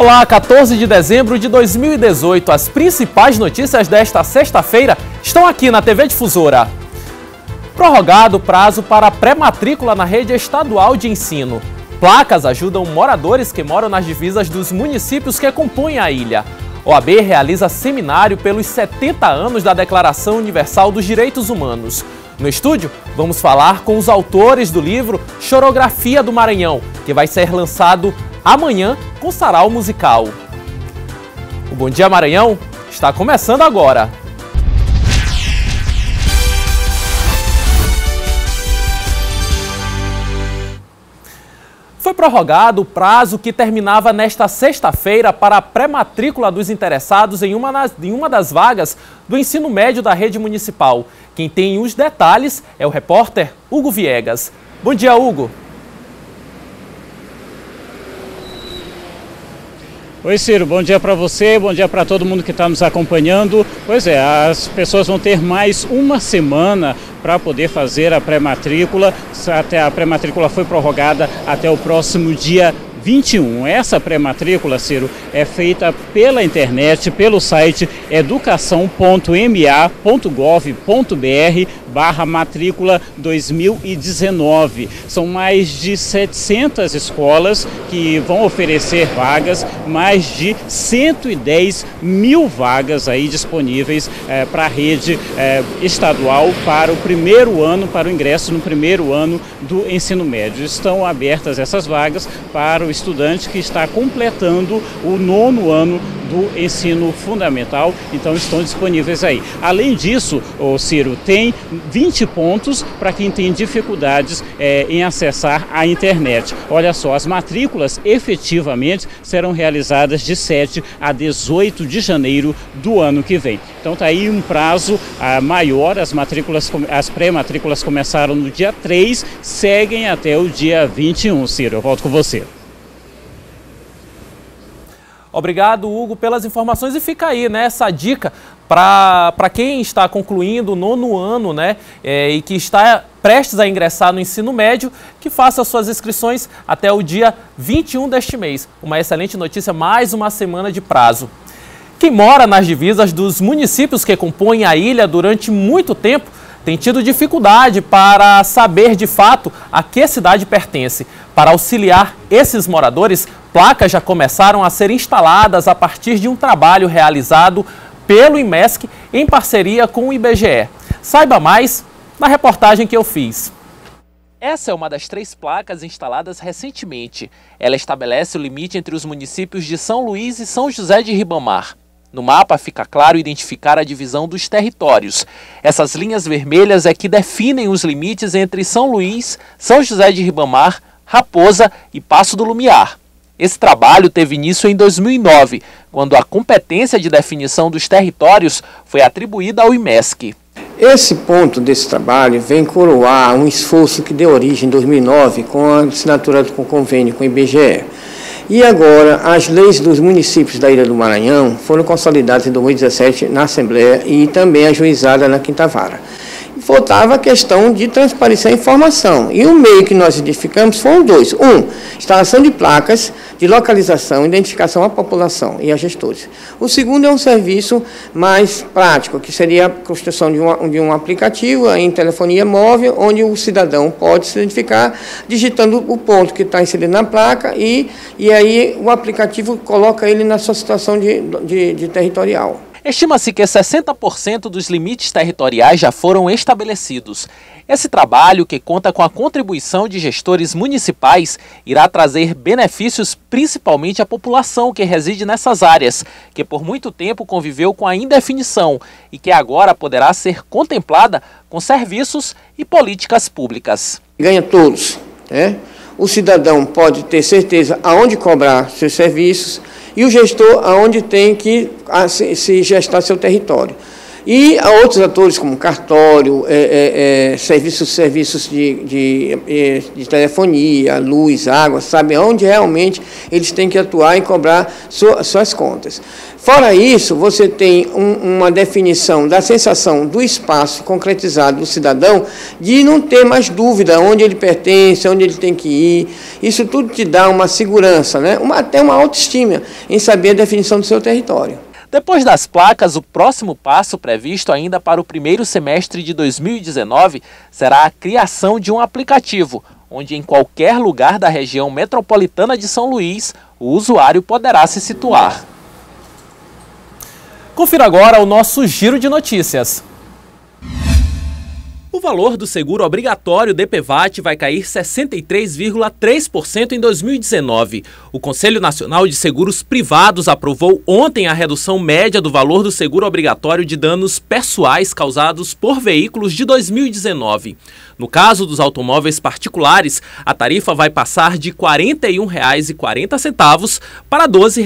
Olá, 14 de dezembro de 2018. As principais notícias desta sexta-feira estão aqui na TV Difusora. Prorrogado o prazo para pré-matrícula na rede estadual de ensino. Placas ajudam moradores que moram nas divisas dos municípios que compõem a ilha. OAB realiza seminário pelos 70 anos da Declaração Universal dos Direitos Humanos. No estúdio, vamos falar com os autores do livro Chorografia do Maranhão, que vai ser lançado amanhã com sarau musical. O Bom Dia Maranhão está começando agora. Foi prorrogado o prazo que terminava nesta sexta-feira para a pré-matrícula dos interessados em uma das vagas do ensino médio da rede municipal. Quem tem os detalhes é o repórter Hugo Viegas. Bom dia, Hugo. Oi, Ciro, bom dia para você, bom dia para todo mundo que está nos acompanhando. Pois é, as pessoas vão ter mais uma semana para poder fazer a pré-matrícula. A pré-matrícula foi prorrogada até o próximo dia 21. Essa pré-matrícula, Ciro, é feita pela internet, pelo site educação.ma.gov.br/matrícula 2019. São mais de 700 escolas que vão oferecer vagas, mais de 110 mil vagas aí disponíveis para a rede estadual para o primeiro ano, para o ingresso no primeiro ano do ensino médio. Estão abertas essas vagas para o estudante que está completando o 9º ano do ensino fundamental, então estão disponíveis aí. Além disso, Ciro, tem 20 pontos para quem tem dificuldades em acessar a internet. Olha só, as matrículas efetivamente serão realizadas de 7 a 18 de janeiro do ano que vem. Então está aí um prazo maior, as pré-matrículas começaram no dia 3, seguem até o dia 21, Ciro. Eu volto com você. Obrigado, Hugo, pelas informações, e fica aí, né, essa dica para quem está concluindo o 9º ano, né, e que está prestes a ingressar no ensino médio, que faça suas inscrições até o dia 21 deste mês. Uma excelente notícia, mais uma semana de prazo. Quem mora nas divisas dos municípios que compõem a ilha durante muito tempo tem tido dificuldade para saber de fato a que cidade pertence. Para auxiliar esses moradores, placas já começaram a ser instaladas a partir de um trabalho realizado pelo IMESC em parceria com o IBGE. Saiba mais na reportagem que eu fiz. Essa é uma das 3 placas instaladas recentemente. Ela estabelece o limite entre os municípios de São Luís e São José de Ribamar. No mapa fica claro identificar a divisão dos territórios. Essas linhas vermelhas é que definem os limites entre São Luís, São José de Ribamar, Raposa e Passo do Lumiar. Esse trabalho teve início em 2009, quando a competência de definição dos territórios foi atribuída ao IMESC. Esse ponto desse trabalho vem coroar um esforço que deu origem em 2009 com a assinatura do convênio com o IBGE. E agora, as leis dos municípios da Ilha do Maranhão foram consolidadas em 2017 na Assembleia e também ajuizadas na 5ª Vara. Faltava a questão de transparecer a informação. E o meio que nós identificamos foram 2. Instalação de placas de localização, identificação à população e a gestores. O segundo é um serviço mais prático, que seria a construção de um aplicativo em telefonia móvel, onde o cidadão pode se identificar digitando o ponto que está inserido na placa e aí o aplicativo coloca ele na sua situação de territorial. Estima-se que 60% dos limites territoriais já foram estabelecidos. Esse trabalho, que conta com a contribuição de gestores municipais, irá trazer benefícios principalmente à população que reside nessas áreas, que por muito tempo conviveu com a indefinição e que agora poderá ser contemplada com serviços e políticas públicas. Ganha todos, né? O cidadão pode ter certeza aonde cobrar seus serviços, e o gestor aonde tem que se gestar seu território. E há outros atores como cartório, serviços de telefonia, luz, água, sabe, onde realmente eles têm que atuar e cobrar suas contas. Fora isso, você tem uma definição da sensação do espaço concretizado do cidadão de não ter mais dúvida onde ele pertence, onde ele tem que ir. Isso tudo te dá uma segurança, né? Até uma autoestima em saber a definição do seu território. Depois das placas, o próximo passo previsto ainda para o primeiro semestre de 2019 será a criação de um aplicativo, onde em qualquer lugar da região metropolitana de São Luís, o usuário poderá se situar. Confira agora o nosso giro de notícias. O valor do seguro obrigatório DPVAT vai cair 63,3% em 2019. O Conselho Nacional de Seguros Privados aprovou ontem a redução média do valor do seguro obrigatório de danos pessoais causados por veículos de 2019. No caso dos automóveis particulares, a tarifa vai passar de R$ 41,40 para R$ 12.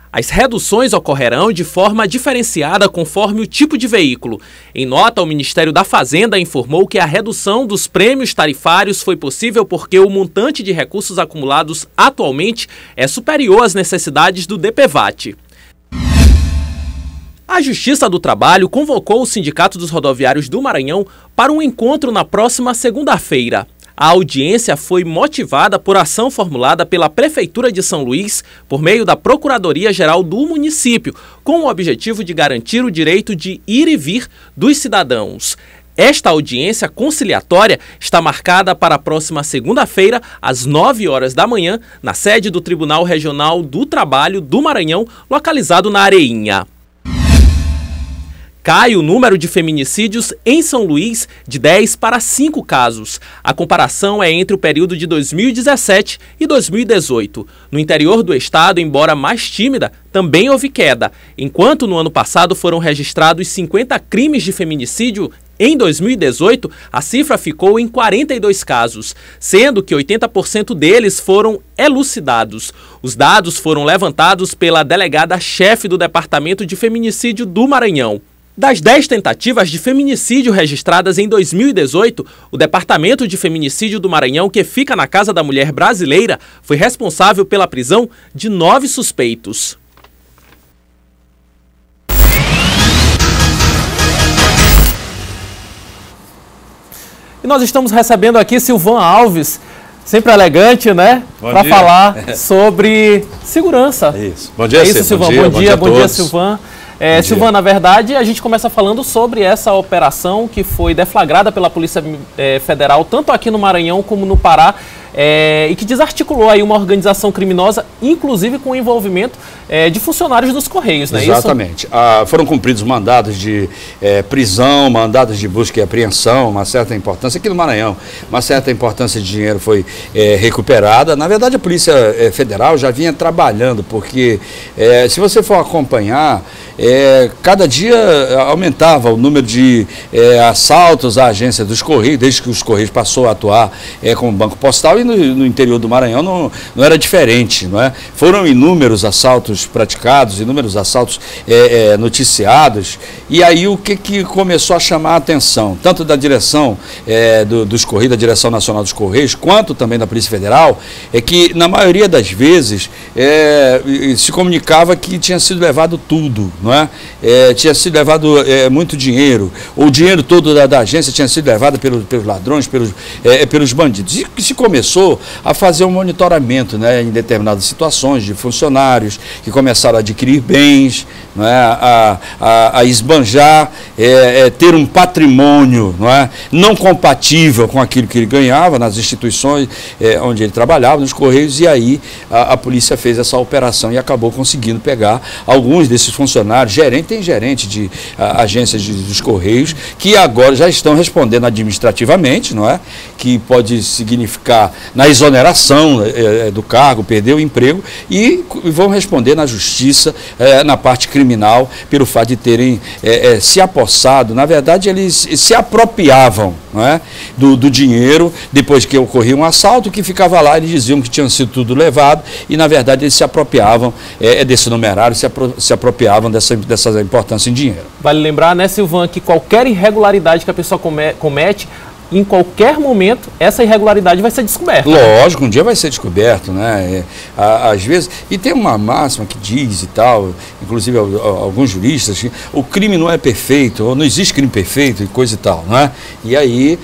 As reduções ocorrerão de forma diferenciada conforme o tipo de veículo. Em nota, o Ministério da Fazenda informou que a redução dos prêmios tarifários foi possível porque o montante de recursos acumulados atualmente é superior às necessidades do DPVAT. A Justiça do Trabalho convocou o Sindicato dos Rodoviários do Maranhão para um encontro na próxima segunda-feira. A audiência foi motivada por ação formulada pela Prefeitura de São Luís por meio da Procuradoria-Geral do município, com o objetivo de garantir o direito de ir e vir dos cidadãos. Esta audiência conciliatória está marcada para a próxima segunda-feira, às 9 horas da manhã, na sede do Tribunal Regional do Trabalho do Maranhão, localizado na Areinha. Cai o número de feminicídios em São Luís de 10 para 5 casos. A comparação é entre o período de 2017 e 2018. No interior do estado, embora mais tímida, também houve queda. Enquanto no ano passado foram registrados 50 crimes de feminicídio, em 2018, a cifra ficou em 42 casos, sendo que 80% deles foram elucidados. Os dados foram levantados pela delegada-chefe do Departamento de Feminicídio do Maranhão. Das 10 tentativas de feminicídio registradas em 2018, o Departamento de Feminicídio do Maranhão, que fica na Casa da Mulher Brasileira, foi responsável pela prisão de 9 suspeitos. E nós estamos recebendo aqui Silvan Alves, sempre elegante, né? Para falar sobre segurança. Isso. Bom dia, Silvan. Bom dia, Silvan. Silvan, na verdade, a gente começa falando sobre essa operação que foi deflagrada pela Polícia Federal, tanto aqui no Maranhão como no Pará, e que desarticulou aí uma organização criminosa, inclusive com o envolvimento de funcionários dos Correios, não é isso? Exatamente. Foram cumpridos mandados de prisão, mandados de busca e apreensão, uma certa importância. Aqui no Maranhão, uma certa importância de dinheiro foi recuperada. Na verdade, a Polícia Federal já vinha trabalhando, porque se você for acompanhar, cada dia aumentava o número de assaltos à agência dos Correios, desde que os Correios passou a atuar como Banco Postal, e no interior do Maranhão não era diferente, não é? Foram inúmeros assaltos praticados, inúmeros assaltos noticiados, e aí o que começou a chamar a atenção, tanto da direção dos Correios, da Direção Nacional dos Correios, quanto também da Polícia Federal, é que na maioria das vezes se comunicava que tinha sido levado tudo, não é? Tinha sido levado muito dinheiro, o dinheiro todo da agência tinha sido levado pelos ladrões, pelos bandidos. E se começou a fazer um monitoramento, né, em determinadas situações de funcionários que começaram a adquirir bens, não é, a esbanjar, ter um patrimônio, não compatível com aquilo que ele ganhava nas instituições onde ele trabalhava, nos Correios, e aí a polícia fez essa operação e acabou conseguindo pegar alguns desses funcionários, tem gerente de agências dos Correios, que agora já estão respondendo administrativamente, não é? Que pode significar na exoneração do cargo, perder o emprego, e vão responder na justiça, na parte criminal, pelo fato de terem se apossado. Na verdade, eles se apropriavam, não é? do dinheiro, depois que ocorria um assalto, que ficava lá, eles diziam que tinha sido tudo levado, e na verdade eles se apropriavam desse numerário, se apropriavam dessa importância em dinheiro. Vale lembrar, né, Silvan, que qualquer irregularidade que a pessoa comete, em qualquer momento, essa irregularidade vai ser descoberta. Lógico, um dia vai ser descoberto, né? Às vezes, e tem uma máxima que diz e tal, inclusive alguns juristas, que o crime não é perfeito, ou não existe crime perfeito e coisa e tal, né? E aí,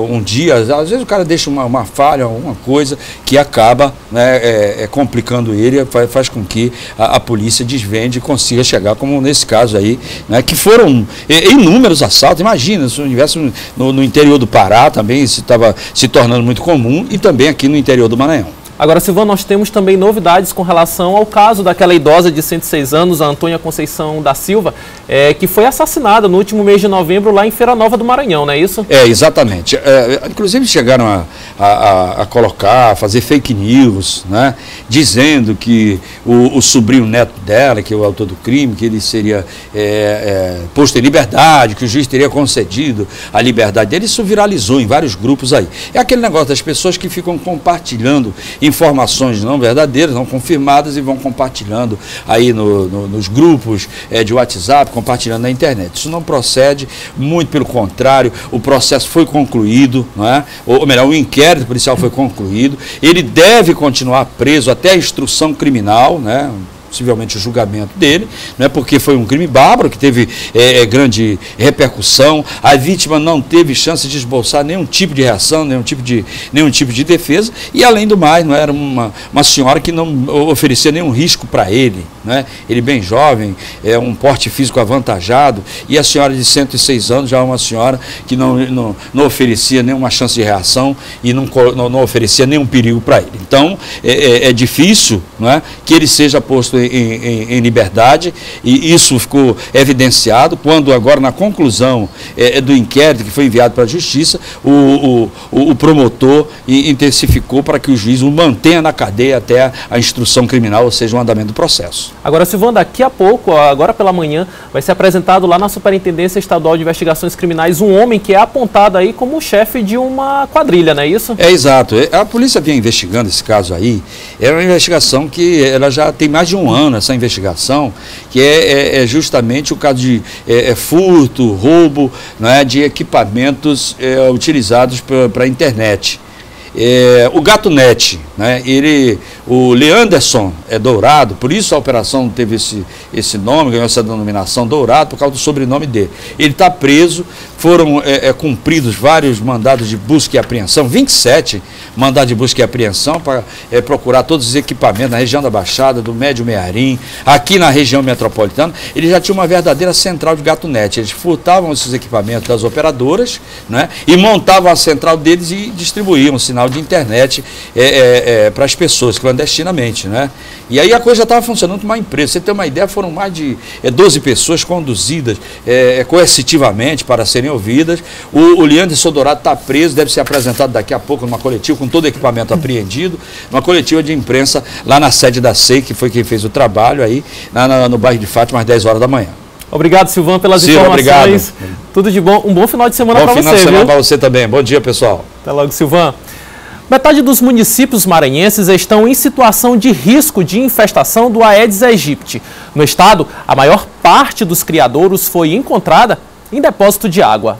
um dia, às vezes o cara deixa uma falha, alguma coisa que acaba, né, complicando ele, faz com que a polícia desvende e consiga chegar, como nesse caso aí, né, que foram inúmeros assaltos. Imagina, se o universo no interior do Pará também estava se tornando muito comum, e também aqui no interior do Maranhão. Agora, Silvan, nós temos também novidades com relação ao caso daquela idosa de 106 anos, a Antônia Conceição da Silva, que foi assassinada no último mês de novembro lá em Feira Nova do Maranhão, não é isso? Exatamente. Inclusive chegaram a colocar, a fazer fake news, né, dizendo que o sobrinho neto dela, que é o autor do crime, que ele seria posto em liberdade, que o juiz teria concedido a liberdade dele. Isso viralizou em vários grupos aí. É aquele negócio das pessoas que ficam compartilhando informações não verdadeiras, não confirmadas, e vão compartilhando aí nos grupos de WhatsApp, compartilhando na internet. Isso não procede, muito pelo contrário, o processo foi concluído, não é? Ou melhor, o inquérito policial foi concluído, ele deve continuar preso até a instrução criminal, né? Possivelmente o julgamento dele, né, porque foi um crime bárbaro que teve grande repercussão. A vítima não teve chance de esboçar nenhum tipo de reação, nenhum tipo de defesa, e além do mais, não era uma senhora que não oferecia nenhum risco para ele, né? Ele bem jovem, um porte físico avantajado, e a senhora de 106 anos já é uma senhora que não oferecia nenhuma chance de reação e não oferecia nenhum perigo para ele. Então, é difícil, não é, que ele seja posto em liberdade, e isso ficou evidenciado quando agora, na conclusão do inquérito que foi enviado para a Justiça, o promotor intensificou para que o juiz o mantenha na cadeia até a instrução criminal, ou seja, o andamento do processo. Agora, Silvan, daqui a pouco, agora pela manhã, vai ser apresentado lá na Superintendência Estadual de Investigações Criminais um homem que é apontado aí como chefe de uma quadrilha, não é isso? Exato. A polícia vinha investigando esse caso aí. É uma investigação que ela já tem mais de um ano, essa investigação, que é justamente o caso de furto, roubo, né, de equipamentos utilizados para a internet. O GatoNet, né, o Leanderson Dourado, por isso a operação teve esse nome, ganhou essa denominação Dourado, por causa do sobrenome dele. Ele está preso, foram cumpridos vários mandados de busca e apreensão, 27 mandados de busca e apreensão para procurar todos os equipamentos na região da Baixada, do Médio Mearim, aqui na região metropolitana. Ele já tinha uma verdadeira central de GatoNet. Eles furtavam esses equipamentos das operadoras, né, e montavam a central deles e distribuíam o sinal de internet para as pessoas, clandestinamente, né? E aí a coisa já estava funcionando como uma empresa. Você tem uma ideia, foram mais de 12 pessoas conduzidas coercitivamente para serem ouvidas. O Leanderson Dourado está preso, deve ser apresentado daqui a pouco numa coletiva, com todo o equipamento apreendido, numa coletiva de imprensa lá na sede da SEI, que foi quem fez o trabalho aí, no bairro de Fátima, às 10 horas da manhã. Obrigado, Silvan, pelas informações. Obrigado. Tudo de bom. Um bom final de semana para você. Bom final de semana para você também. Bom dia, pessoal. Até logo, Silvan. Metade dos municípios maranhenses estão em situação de risco de infestação do Aedes aegypti. No estado, a maior parte dos criadouros foi encontrada em depósito de água.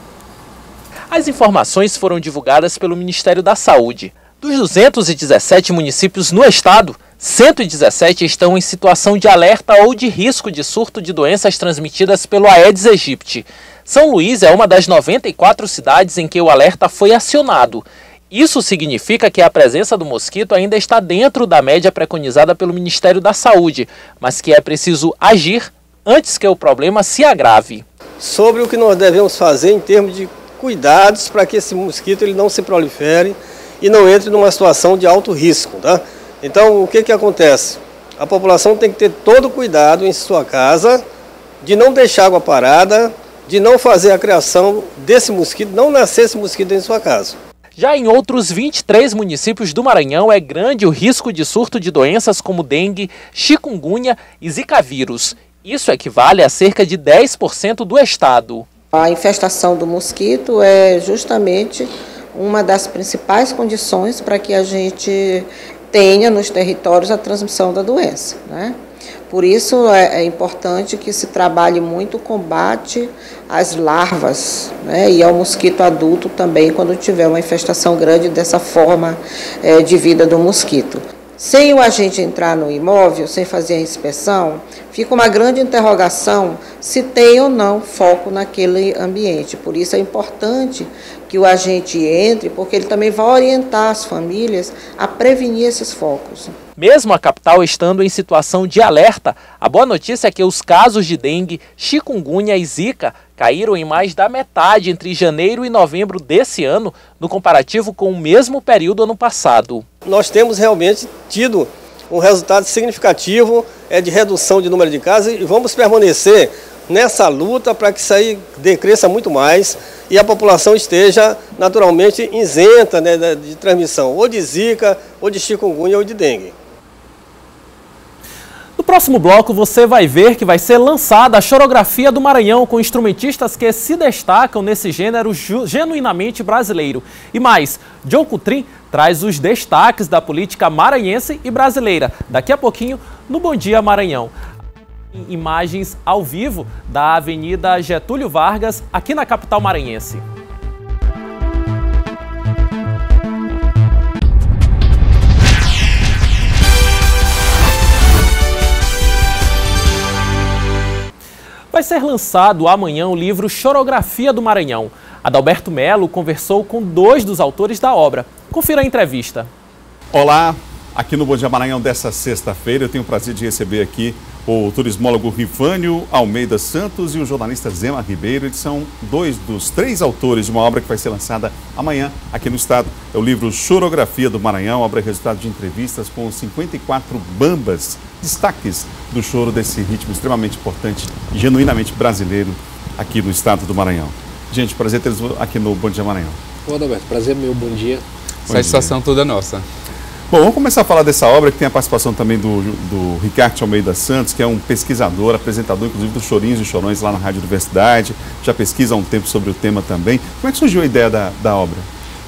As informações foram divulgadas pelo Ministério da Saúde. Dos 217 municípios no estado, 117 estão em situação de alerta ou de risco de surto de doenças transmitidas pelo Aedes aegypti. São Luís é uma das 94 cidades em que o alerta foi acionado. Isso significa que a presença do mosquito ainda está dentro da média preconizada pelo Ministério da Saúde, mas que é preciso agir antes que o problema se agrave. Sobre o que nós devemos fazer em termos de cuidados para que esse mosquito ele não se prolifere e não entre numa situação de alto risco, tá? Então, o que acontece? A população tem que ter todo o cuidado em sua casa de não deixar água parada, de não fazer a criação desse mosquito, não nascer esse mosquito em sua casa. Já em outros 23 municípios do Maranhão é grande o risco de surto de doenças como dengue, chikungunya e zika vírus. Isso equivale a cerca de 10% do estado. A infestação do mosquito é justamente uma das principais condições para que a gente tenha nos territórios a transmissão da doença, né? Por isso é importante que se trabalhe muito o combate às larvas, né, e ao mosquito adulto também, quando tiver uma infestação grande dessa forma de vida do mosquito. Sem o agente entrar no imóvel, sem fazer a inspeção, fica uma grande interrogação se tem ou não foco naquele ambiente. Por isso é importante que o agente entre, porque ele também vai orientar as famílias a prevenir esses focos. Mesmo a capital estando em situação de alerta, a boa notícia é que os casos de dengue, chikungunya e zika caíram em mais da metade entre janeiro e novembro desse ano, no comparativo com o mesmo período ano passado. Nós temos realmente tido um resultado significativo de redução de número de casos e vamos permanecer nessa luta para que isso aí decresça muito mais e a população esteja naturalmente isenta, né, de transmissão ou de zika, ou de chikungunya ou de dengue. No próximo bloco você vai ver que vai ser lançada a Chorografia do Maranhão com instrumentistas que se destacam nesse gênero genuinamente brasileiro. E mais, John Coutrin traz os destaques da política maranhense e brasileira. Daqui a pouquinho no Bom Dia Maranhão. Imagens ao vivo da Avenida Getúlio Vargas, aqui na capital maranhense. Vai ser lançado amanhã o livro Chorografia do Maranhão. Adalberto Melo conversou com 2 dos autores da obra. Confira a entrevista. Olá, aqui no Bom Dia Maranhão dessa sexta-feira eu tenho o prazer de receber aqui o turismólogo Rivânio Almeida Santos e o jornalista Zema Ribeiro. Eles são 2 dos 3 autores de uma obra que vai ser lançada amanhã aqui no estado. É o livro Chorografia do Maranhão, obra resultado de entrevistas com 54 bambas, destaques do choro desse ritmo extremamente importante e genuinamente brasileiro aqui no estado do Maranhão. Gente, prazer tê-los aqui no Bom Dia Maranhão. Ô Adalberto, prazer meu, bom dia. Satisfação toda nossa. Bom, vamos começar a falar dessa obra que tem a participação também do Ricardo Almeida Santos, que é um pesquisador, apresentador inclusive dos Chorinhos e Chorões lá na Rádio Universidade, já pesquisa há um tempo sobre o tema também. Como é que surgiu a ideia da obra?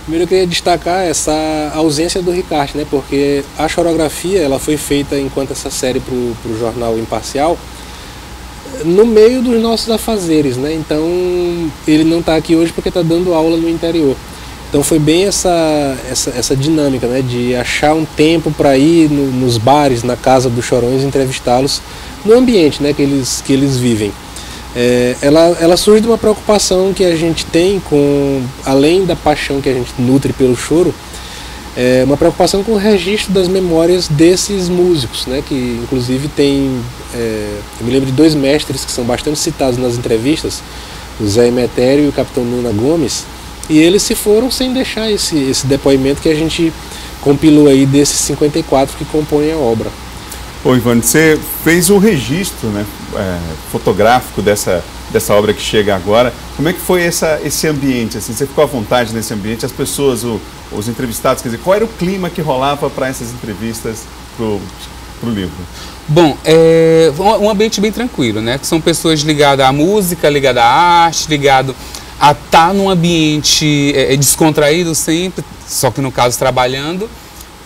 Primeiro eu queria destacar essa ausência do Ricardo, né? Porque a chorografia ela foi feita enquanto essa série para o jornal Imparcial, no meio dos nossos afazeres, né? Então ele não está aqui hoje porque está dando aula no interior. Então foi bem essa dinâmica, né, de achar um tempo para ir nos bares, na casa dos Chorões, entrevistá-los no ambiente, né, que eles vivem. Ela surge de uma preocupação que a gente tem com, além da paixão que a gente nutre pelo choro, uma preocupação com o registro das memórias desses músicos, né, que inclusive tem, eu me lembro de 2 mestres que são bastante citados nas entrevistas, o Zé Emetério e o Capitão Nuna Gomes. E eles se foram sem deixar esse depoimento que a gente compilou aí desses 54 que compõem a obra. Ô Ivone, você fez o registro, né, fotográfico dessa obra que chega agora. Como é que foi esse ambiente? Assim, você ficou à vontade nesse ambiente? As pessoas, os entrevistados, quer dizer, qual era o clima que rolava para essas entrevistas pro livro? Bom, é um ambiente bem tranquilo, né? São pessoas ligadas à música, ligadas à arte, ligadas a estar num ambiente descontraído sempre, só que no caso trabalhando,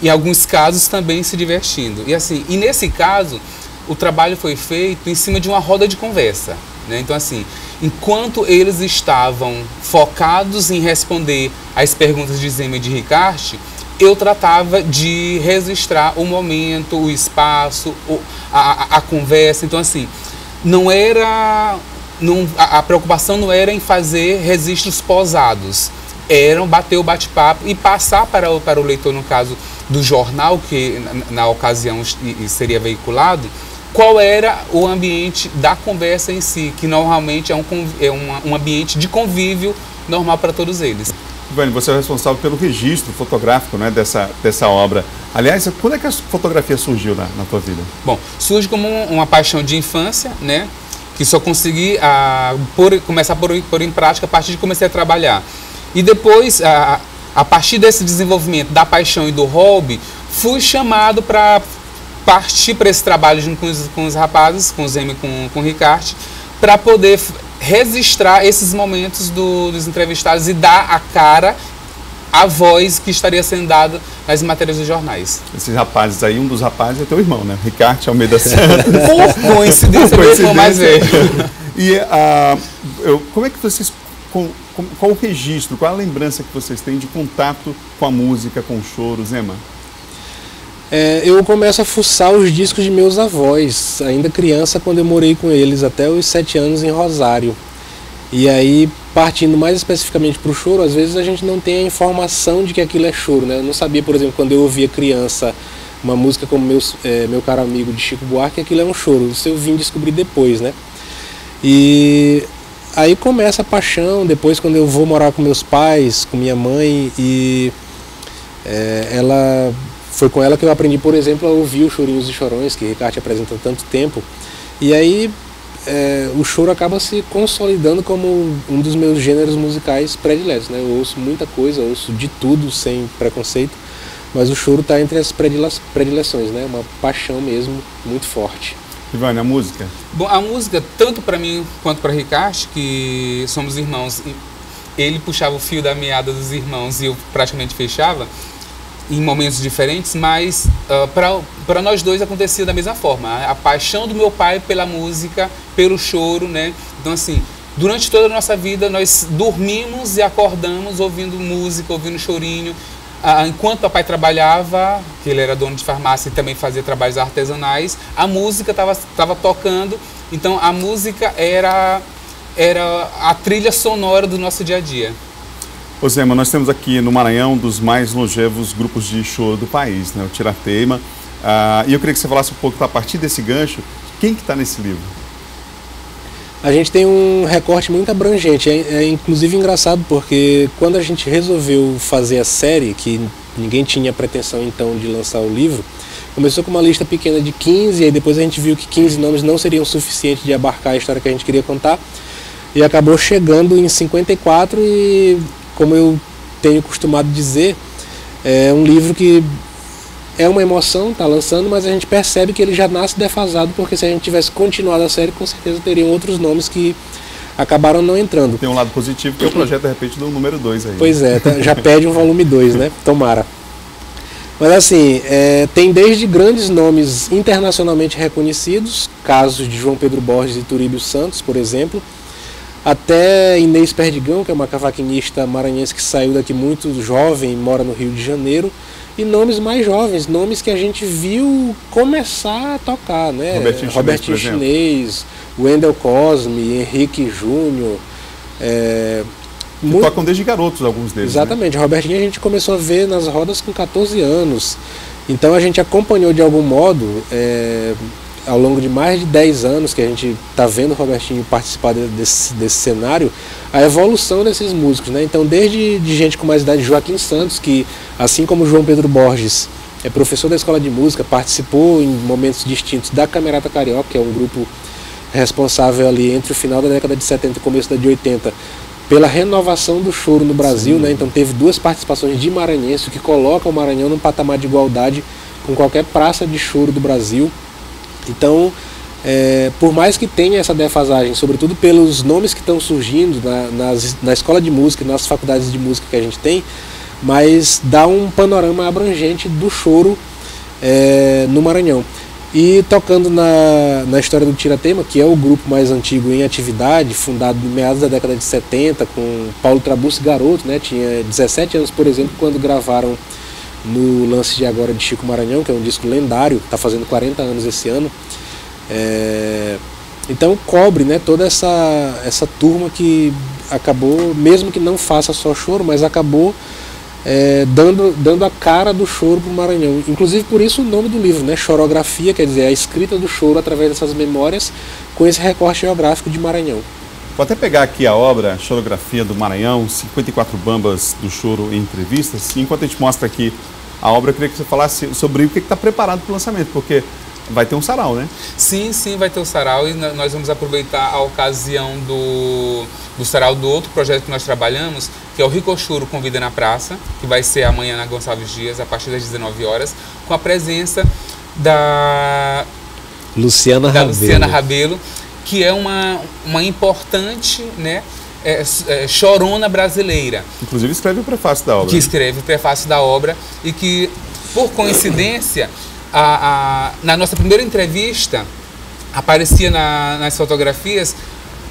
e em alguns casos também se divertindo. E nesse caso, o trabalho foi feito em cima de uma roda de conversa, né? Então assim, enquanto eles estavam focados em responder às perguntas de Zema e de Ricardo, eu tratava de registrar o momento, o espaço, a conversa. Então assim, a preocupação não era em fazer registros posados, eram bater o bate-papo e passar para o leitor, no caso do jornal, que na ocasião seria veiculado, qual era o ambiente da conversa em si, que normalmente é um ambiente de convívio normal para todos eles. Ivone, você é responsável pelo registro fotográfico, né, dessa obra. Aliás, quando é que a fotografia surgiu na tua vida? Bom, surge como uma paixão de infância, né? Que só consegui começar a pôr em prática a partir de que comecei a trabalhar. E depois, a partir desse desenvolvimento da paixão e do hobby, fui chamado para partir para esse trabalho junto com os rapazes, com o Zema e com o Ricardo, para poder registrar esses momentos dos entrevistados e dar a cara, a voz que estaria sendo dada nas matérias dos jornais. Esses rapazes aí, um dos rapazes é teu irmão, né? Ricardo Almeida Santos. Por coincidência, meu irmão mais velho. E como é que vocês... Qual o registro, qual a lembrança que vocês têm de contato com a música, com o choro, Zema? Eu começo a fuçar os discos de meus avós, ainda criança, quando eu morei com eles, até os 7 anos em Rosário. E aí, partindo mais especificamente para o choro, às vezes a gente não tem a informação de que aquilo é choro, né? Eu não sabia, por exemplo, quando eu ouvia criança uma música como meu caro amigo de Chico Buarque, aquilo é um choro. Isso eu vim descobrir depois, né? E aí começa a paixão, depois quando eu vou morar com meus pais, com minha mãe, e foi com ela que eu aprendi, por exemplo, a ouvir os Chorinhos e Chorões, que Ricardo apresenta há tanto tempo. E aí o choro acaba se consolidando como um dos meus gêneros musicais prediletos, né? Eu ouço muita coisa, ouço de tudo, sem preconceito, mas o choro está entre as predileções, né? Uma paixão mesmo, muito forte. Ivane, a música? Bom, a música, tanto para mim quanto para Ricardo, que somos irmãos, ele puxava o fio da meada dos irmãos e eu praticamente fechava, em momentos diferentes, mas para nós dois acontecia da mesma forma. A paixão do meu pai pela música, pelo choro, né? Então, assim, durante toda a nossa vida, nós dormimos e acordamos ouvindo música, ouvindo chorinho. Enquanto papai trabalhava, que ele era dono de farmácia e também fazia trabalhos artesanais, a música estava tocando. Então, a música era a trilha sonora do nosso dia a dia. Ô Zema, nós temos aqui no Maranhão um dos mais longevos grupos de choro do país, né? O Tiratema. E eu queria que você falasse um pouco, a partir desse gancho, quem que está nesse livro? A gente tem um recorte muito abrangente, é inclusive engraçado porque quando a gente resolveu fazer a série, que ninguém tinha pretensão então de lançar o livro, começou com uma lista pequena de 15, e aí depois a gente viu que 15 nomes não seriam suficientes de abarcar a história que a gente queria contar, e acabou chegando em 54 e, como eu tenho costumado dizer, é um livro que é uma emoção, está lançando, mas a gente percebe que ele já nasce defasado, porque se a gente tivesse continuado a série, com certeza teriam outros nomes que acabaram não entrando. Tem um lado positivo, que é o projeto, de repente, do número 2 aí. Pois é, já pede um volume 2, né? Tomara. Mas assim, tem desde grandes nomes internacionalmente reconhecidos, casos de João Pedro Borges e Turíbio Santos, por exemplo, até Inês Perdigão, que é uma cavaquinista maranhense que saiu daqui muito jovem, mora no Rio de Janeiro, e nomes mais jovens, nomes que a gente viu começar a tocar, né? Robertinho Chinês, Wendel Cosme, Henrique Júnior. Tocam desde garotos alguns deles. Exatamente, né? Robertinho a gente começou a ver nas rodas com 14 anos. Então a gente acompanhou de algum modo, ao longo de mais de 10 anos que a gente está vendo o Robertinho participar desse cenário, a evolução desses músicos, né? Então, desde gente com mais idade, Joaquim Santos, que, assim como João Pedro Borges, é professor da Escola de Música, participou em momentos distintos da Camerata Carioca, que é um grupo responsável ali entre o final da década de 70 e o começo da de 80 pela renovação do choro no Brasil, né? Então teve 2 participações de maranhense, o que coloca o Maranhão num patamar de igualdade com qualquer praça de choro do Brasil. Então, por mais que tenha essa defasagem, sobretudo pelos nomes que estão surgindo na escola de música, nas faculdades de música que a gente tem, mas dá um panorama abrangente do choro no Maranhão. E tocando na história do Tiratema, que é o grupo mais antigo em atividade, fundado em meados da década de 70, com Paulo Trabucci garoto, né? Tinha 17 anos, por exemplo, quando gravaram no Lance de Agora de Chico Maranhão, que é um disco lendário, está fazendo 40 anos esse ano. Então cobre, né, toda essa turma que acabou, mesmo que não faça só choro, mas acabou dando a cara do choro para o Maranhão. Inclusive por isso o nome do livro, né, Chorografia, quer dizer, a escrita do choro através dessas memórias com esse recorte geográfico de Maranhão. Vou até pegar aqui a obra Chorografia do Maranhão, 54 bambas do choro em entrevistas. E enquanto a gente mostra aqui a obra, eu queria que você falasse sobre o que está preparado para o lançamento, porque vai ter um sarau, né? Sim, vai ter um sarau e nós vamos aproveitar a ocasião do sarau do outro projeto que nós trabalhamos, que é o Ricochuro Convida na Praça, que vai ser amanhã na Gonçalves Dias, a partir das 19 horas, com a presença da Luciana Rabelo, que é uma importante, né, chorona brasileira. Inclusive escreve o prefácio da obra. Que escreve o prefácio da obra e que, por coincidência, na nossa primeira entrevista, aparecia nas fotografias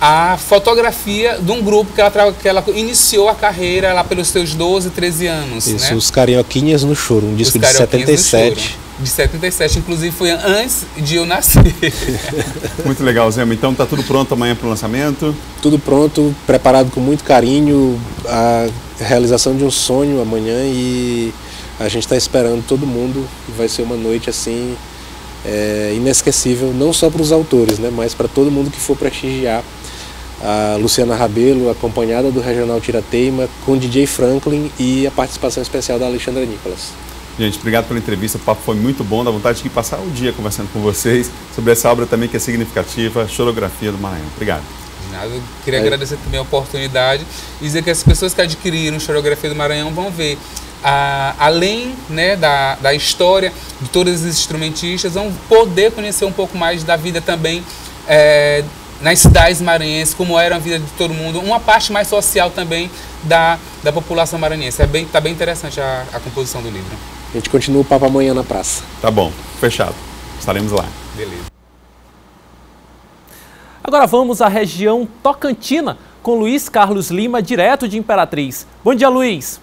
a fotografia de um grupo que ela iniciou a carreira lá pelos seus 12, 13 anos. Isso, né? Os Carioquinhas no Choro, um disco de 77. De 77, inclusive foi antes de eu nascer. Muito legal, Zema. Então tá tudo pronto amanhã para o lançamento? Tudo pronto, preparado com muito carinho, a realização de um sonho amanhã, e a gente está esperando todo mundo. Vai ser uma noite assim inesquecível, não só para os autores, né, mas para todo mundo que for prestigiar. A Luciana Rabelo, acompanhada do Regional Tirateima, com DJ Franklin e a participação especial da Alexandra Nicolas. Gente, obrigado pela entrevista, o papo foi muito bom, dá vontade de passar o dia conversando com vocês sobre essa obra também que é significativa, Chorografia do Maranhão. Obrigado. Eu queria agradecer também a oportunidade e dizer que as pessoas que adquiriram Chorografia do Maranhão vão ver, além, né, da história de todos os instrumentistas, vão poder conhecer um pouco mais da vida também nas cidades maranhenses, como era a vida de todo mundo, uma parte mais social também da população maranhense. Tá bem interessante a composição do livro. A gente continua o papo amanhã na praça. Tá bom, fechado. Estaremos lá. Beleza. Agora vamos à região Tocantina com Luiz Carlos Lima, direto de Imperatriz. Bom dia, Luiz.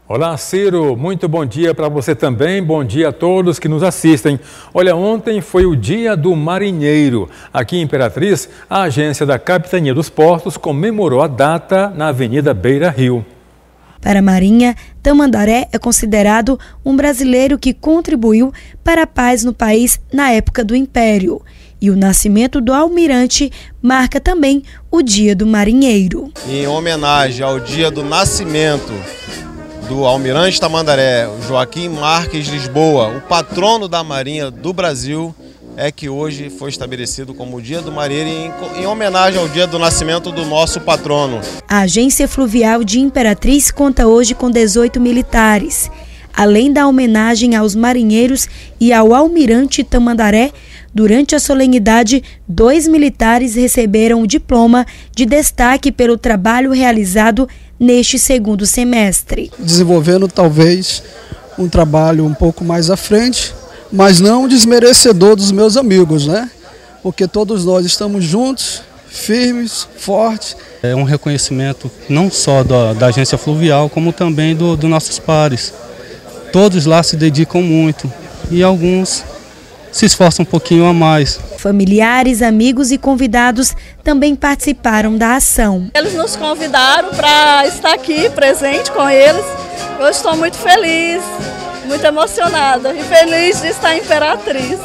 Olá, Ciro. Muito bom dia para você também. Bom dia a todos que nos assistem. Olha, ontem foi o Dia do Marinheiro. Aqui em Imperatriz, a agência da Capitania dos Portos comemorou a data na Avenida Beira Rio. Para a Marinha, Tamandaré é considerado um brasileiro que contribuiu para a paz no país na época do Império. E o nascimento do almirante marca também o Dia do Marinheiro. Em homenagem ao dia do nascimento do almirante Tamandaré, Joaquim Marques Lisboa, o patrono da Marinha do Brasil, é que hoje foi estabelecido como o Dia do Marinheiro em homenagem ao dia do nascimento do nosso patrono. A Agência Fluvial de Imperatriz conta hoje com 18 militares. Além da homenagem aos marinheiros e ao almirante Tamandaré, durante a solenidade, 2 militares receberam o diploma de destaque pelo trabalho realizado neste segundo semestre. Desenvolvendo talvez um trabalho um pouco mais à frente, mas não desmerecedor dos meus amigos, né? Porque todos nós estamos juntos, firmes, fortes. É um reconhecimento não só da agência fluvial, como também dos nossos pares. Todos lá se dedicam muito e alguns se esforçam um pouquinho a mais. Familiares, amigos e convidados também participaram da ação. Eles nos convidaram para estar aqui presente com eles. Eu estou muito feliz, muito emocionada e feliz de estar em Imperatriz.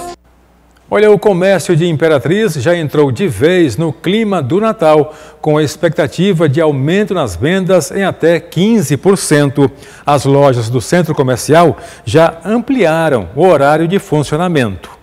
Olha, o comércio de Imperatriz já entrou de vez no clima do Natal, com a expectativa de aumento nas vendas em até 15%. As lojas do centro comercial já ampliaram o horário de funcionamento.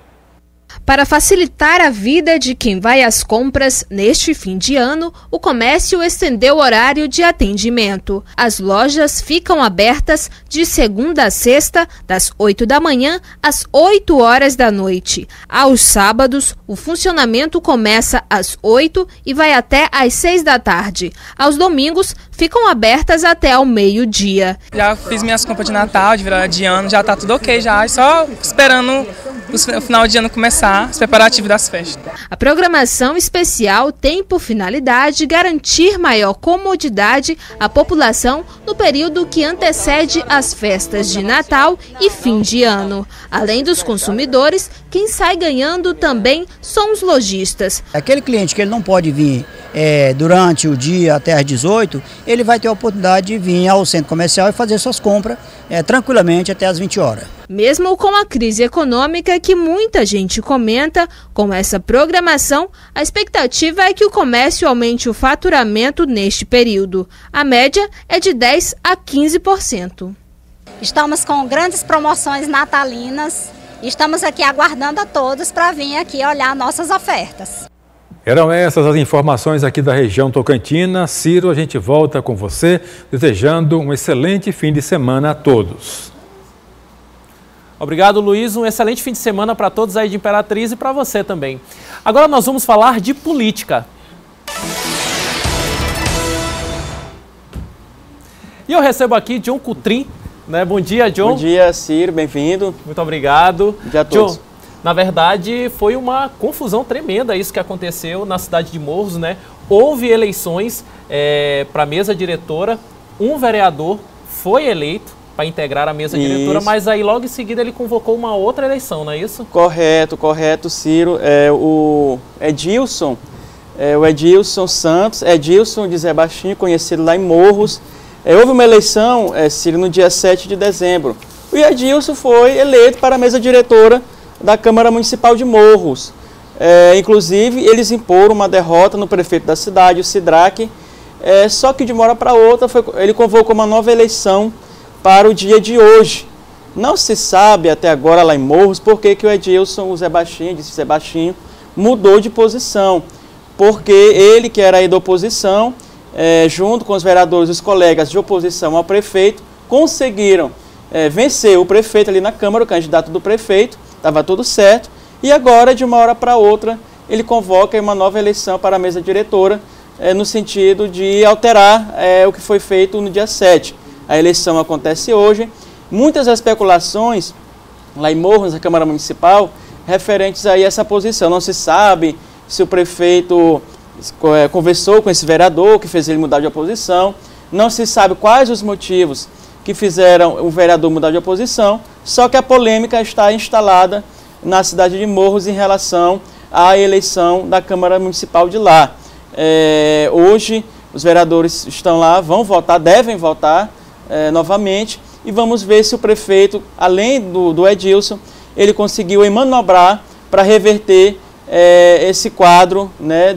Para facilitar a vida de quem vai às compras neste fim de ano, o comércio estendeu o horário de atendimento. As lojas ficam abertas de segunda a sexta, das 8 da manhã às 8 horas da noite. Aos sábados, o funcionamento começa às 8 e vai até às 6 da tarde. Aos domingos, ficam abertas até ao meio-dia. Já fiz minhas compras de Natal, de virada de ano, já tá tudo ok já, só esperando o final de ano começar, os preparativos das festas. A programação especial tem por finalidade garantir maior comodidade à população no período que antecede as festas de Natal e fim de ano. Além dos consumidores, quem sai ganhando também são os lojistas. Aquele cliente que ele não pode vir durante o dia até às 18, ele vai ter a oportunidade de vir ao centro comercial e fazer suas compras tranquilamente até às 20 horas. Mesmo com a crise econômica que muita gente comenta, com essa programação, a expectativa é que o comércio aumente o faturamento neste período. A média é de 10% a 15%. Estamos com grandes promoções natalinas e estamos aqui aguardando a todos para vir aqui olhar nossas ofertas. Eram essas as informações aqui da região Tocantina. Ciro, a gente volta com você, desejando um excelente fim de semana a todos. Obrigado, Luiz. Um excelente fim de semana para todos aí de Imperatriz e para você também. Agora nós vamos falar de política. E eu recebo aqui John Coutrin, né? Bom dia, John. Bom dia, Ciro, bem-vindo. Muito obrigado. Bom dia a todos. John, na verdade, foi uma confusão tremenda isso que aconteceu na cidade de Morros, né? Houve eleições para a mesa diretora, um vereador foi eleito para integrar a mesa diretora, mas aí logo em seguida ele convocou uma outra eleição, não é isso? Correto, Ciro. O Edilson Santos, Edilson de Zé Baixinho, conhecido lá em Morros. Houve uma eleição, Ciro, no dia 7 de dezembro. O Edilson foi eleito para a mesa diretora da Câmara Municipal de Morros. Inclusive, eles imporam uma derrota no prefeito da cidade, o Sidraque, só que de uma hora para outra ele convocou uma nova eleição para o dia de hoje. Não se sabe até agora lá em Morros por que o Edilson, o Zé Baixinho, mudou de posição. Porque ele, que era aí da oposição, junto com os vereadores e os colegas de oposição ao prefeito, conseguiram vencer o prefeito ali na Câmara, o candidato do prefeito, estava tudo certo, e agora, de uma hora para outra, ele convoca uma nova eleição para a mesa diretora, no sentido de alterar o que foi feito no dia 7. A eleição acontece hoje. Muitas especulações lá em Morros, na Câmara Municipal, referentes a essa posição. Não se sabe se o prefeito conversou com esse vereador, que fez ele mudar de oposição. Não se sabe quais os motivos que fizeram o vereador mudar de oposição, só que a polêmica está instalada na cidade de Morros em relação à eleição da Câmara Municipal de lá. Hoje, os vereadores estão lá, vão votar, devem votar novamente, e vamos ver se o prefeito, além do Edilson, ele conseguiu manobrar para reverter esse quadro, né,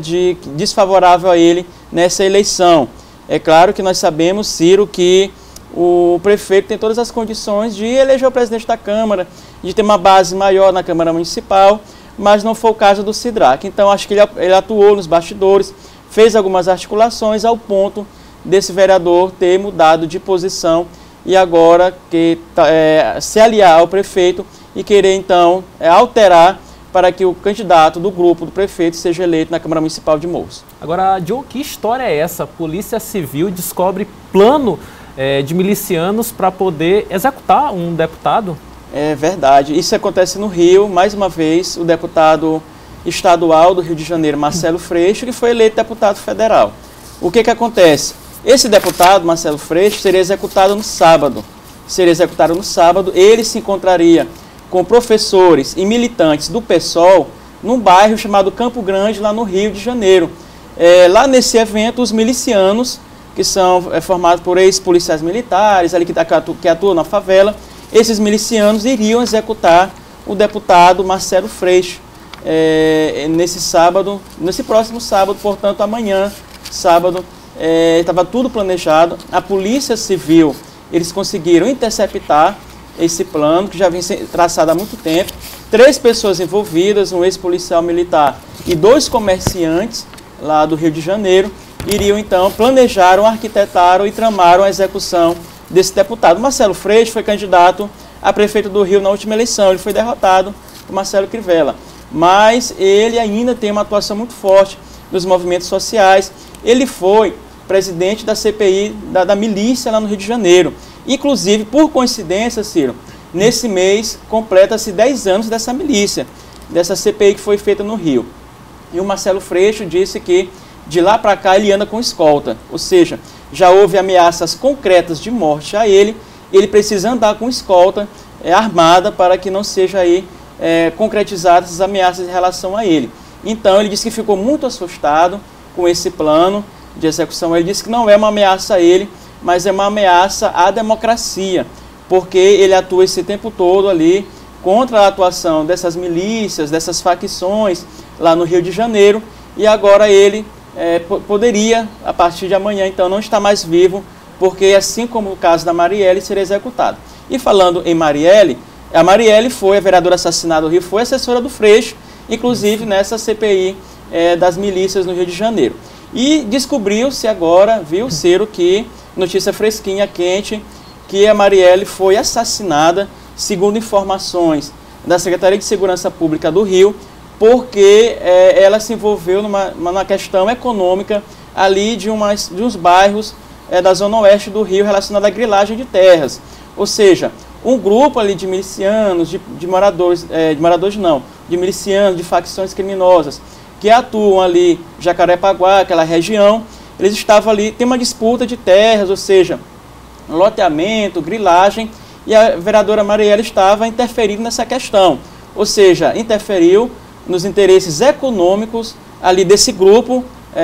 desfavorável a ele nessa eleição. É claro que nós sabemos, Ciro, que o prefeito tem todas as condições de eleger o presidente da Câmara, de ter uma base maior na Câmara Municipal, mas não foi o caso do Sidraque. Então, acho que ele atuou nos bastidores, fez algumas articulações ao ponto desse vereador ter mudado de posição e agora se aliar ao prefeito e querer, então, alterar para que o candidato do grupo do prefeito seja eleito na Câmara Municipal de Morros. Agora, John, que história é essa? A Polícia Civil descobre plano de milicianos para poder executar um deputado? É verdade. Isso acontece no Rio, mais uma vez, o deputado estadual do Rio de Janeiro, Marcelo Freixo, que foi eleito deputado federal. O que acontece? Esse deputado, Marcelo Freixo, seria executado no sábado. Ele se encontraria com professores e militantes do PSOL num bairro chamado Campo Grande, lá no Rio de Janeiro. Lá nesse evento, os milicianos, que são formados por ex-policiais militares, ali que atuam na favela, esses milicianos iriam executar o deputado Marcelo Freixo nesse próximo sábado, portanto amanhã, sábado. Estava tudo planejado. A Polícia Civil, eles conseguiram interceptar esse plano, que já vem sendo traçado há muito tempo. 3 pessoas envolvidas, um ex-policial militar e 2 comerciantes lá do Rio de Janeiro, iriam então, planejaram, arquitetaram e tramaram a execução desse deputado. Marcelo Freixo foi candidato a prefeito do Rio na última eleição, ele foi derrotado por Marcelo Crivella, mas ele ainda tem uma atuação muito forte nos movimentos sociais. Ele foi presidente da CPI da milícia lá no Rio de Janeiro. Inclusive, por coincidência, Ciro, nesse mês completa-se 10 anos dessa milícia, dessa CPI que foi feita no Rio. E o Marcelo Freixo disse que de lá para cá ele anda com escolta, ou seja, já houve ameaças concretas de morte a ele, ele precisa andar com escolta armada para que não seja aí concretizadas as ameaças em relação a ele. Então ele disse que ficou muito assustado com esse plano de execução. Ele disse que não é uma ameaça a ele, mas é uma ameaça à democracia, porque ele atua esse tempo todo ali contra a atuação dessas milícias, dessas facções lá no Rio de Janeiro, e agora ele poderia, a partir de amanhã, então, não estar mais vivo, porque, assim como o caso da Marielle, seria executado. E falando em Marielle, a Marielle foi, a vereadora assassinada do Rio, foi assessora do Freixo, inclusive nessa CPI das milícias no Rio de Janeiro. E descobriu-se agora, viu, Ciro, que, notícia fresquinha, quente, que a Marielle foi assassinada segundo informações da Secretaria de Segurança Pública do Rio, porque ela se envolveu numa questão econômica ali de uns bairros da zona oeste do Rio relacionada à grilagem de terras. Ou seja, um grupo ali de milicianos, de milicianos, de facções criminosas, que atuam ali em Jacarepaguá, aquela região, eles estavam ali, tem uma disputa de terras, ou seja, loteamento, grilagem, e a vereadora Marielle estava interferindo nessa questão, ou seja, interferiu nos interesses econômicos ali desse grupo,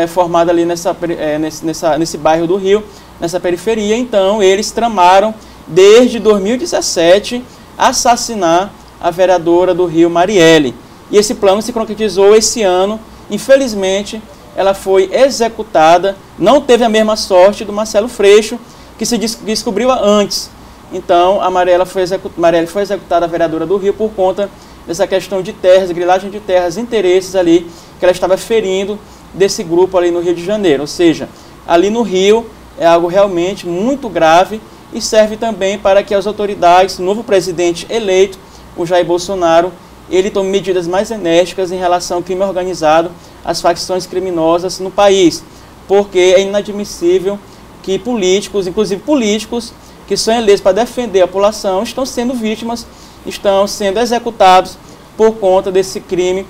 formado ali nesse bairro do Rio, nessa periferia. Então eles tramaram desde 2017 assassinar a vereadora do Rio, Marielle. E esse plano se concretizou esse ano. Infelizmente, ela foi executada, não teve a mesma sorte do Marcelo Freixo, que se descobriu antes. Então, a Marielle foi executada, a vereadora do Rio, por conta dessa questão de terras, grilagem de terras, interesses ali, que ela estava ferindo desse grupo ali no Rio de Janeiro. Ou seja, ali no Rio é algo realmente muito grave e serve também para que as autoridades, o novo presidente eleito, o Jair Bolsonaro, ele tome medidas mais enérgicas em relação ao crime organizado, às facções criminosas no país, porque é inadmissível que políticos, inclusive políticos, que são eleitos para defender a população, estão sendo vítimas, estão sendo executados por conta desse crime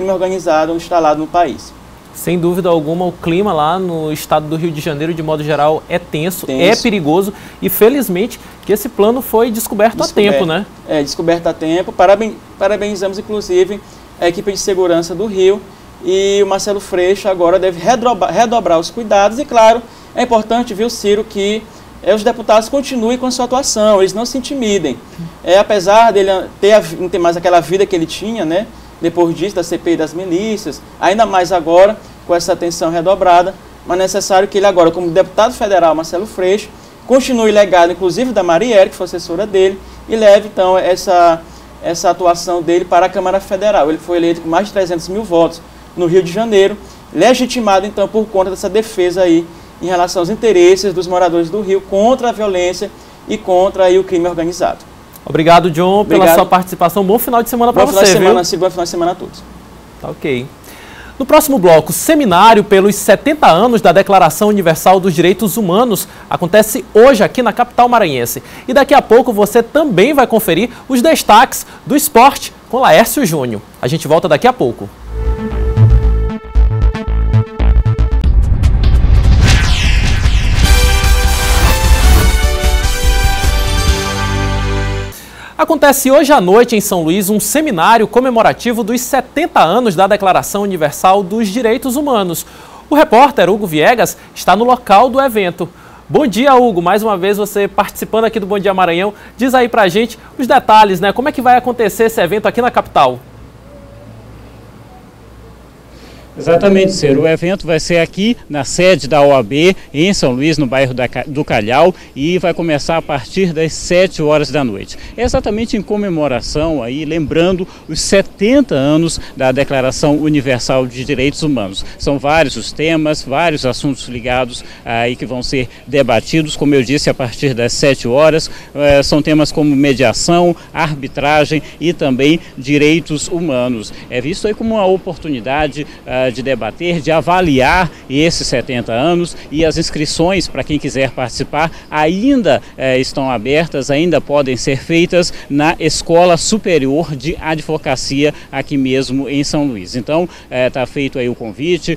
organizado instalado no país. Sem dúvida alguma, o clima lá no estado do Rio de Janeiro, de modo geral, é tenso, é perigoso e, felizmente, que esse plano foi descoberto a tempo, né? Descoberto a tempo. Parabenizamos, inclusive, a equipe de segurança do Rio, e o Marcelo Freixo agora deve redobrar os cuidados e, claro, é importante, viu, Ciro, que os deputados continuem com a sua atuação, eles não se intimidem. Apesar dele não ter mais aquela vida que ele tinha, né? Depois disso, da CPI das milícias, ainda mais agora, com essa atenção redobrada, mas é necessário que ele agora, como deputado federal, Marcelo Freixo, continue legado, inclusive, da Marielle, que foi assessora dele, e leve, então, essa atuação dele para a Câmara Federal. Ele foi eleito com mais de 300 mil votos no Rio de Janeiro, legitimado, então, por conta dessa defesa aí, em relação aos interesses dos moradores do Rio contra a violência e contra aí, o crime organizado. Obrigado, John, pela sua participação. Bom final de semana para você, viu? Bom final de semana a todos. Tá ok. No próximo bloco, seminário pelos 70 anos da Declaração Universal dos Direitos Humanos acontece hoje aqui na capital maranhense. E daqui a pouco você também vai conferir os destaques do esporte com Laércio Júnior. A gente volta daqui a pouco. Acontece hoje à noite em São Luís um seminário comemorativo dos 70 anos da Declaração Universal dos Direitos Humanos. O repórter Hugo Viegas está no local do evento. Bom dia, Hugo. Mais uma vez você participando aqui do Bom Dia Maranhão. Diz aí pra gente os detalhes, né? Como é que vai acontecer esse evento aqui na capital? Exatamente, Ciro. O evento vai ser aqui na sede da OAB, em São Luís, no bairro do Calhau, e vai começar a partir das 7 horas da noite. É exatamente em comemoração, aí, lembrando os 70 anos da Declaração Universal de Direitos Humanos. São vários os temas, vários assuntos ligados aí que vão ser debatidos, como eu disse, a partir das 7 horas. São temas como mediação, arbitragem e também direitos humanos. É visto aí como uma oportunidade de debater, de avaliar esses 70 anos, e as inscrições para quem quiser participar ainda estão abertas, ainda podem ser feitas na Escola Superior de Advocacia aqui mesmo em São Luís. Então está feito aí o convite,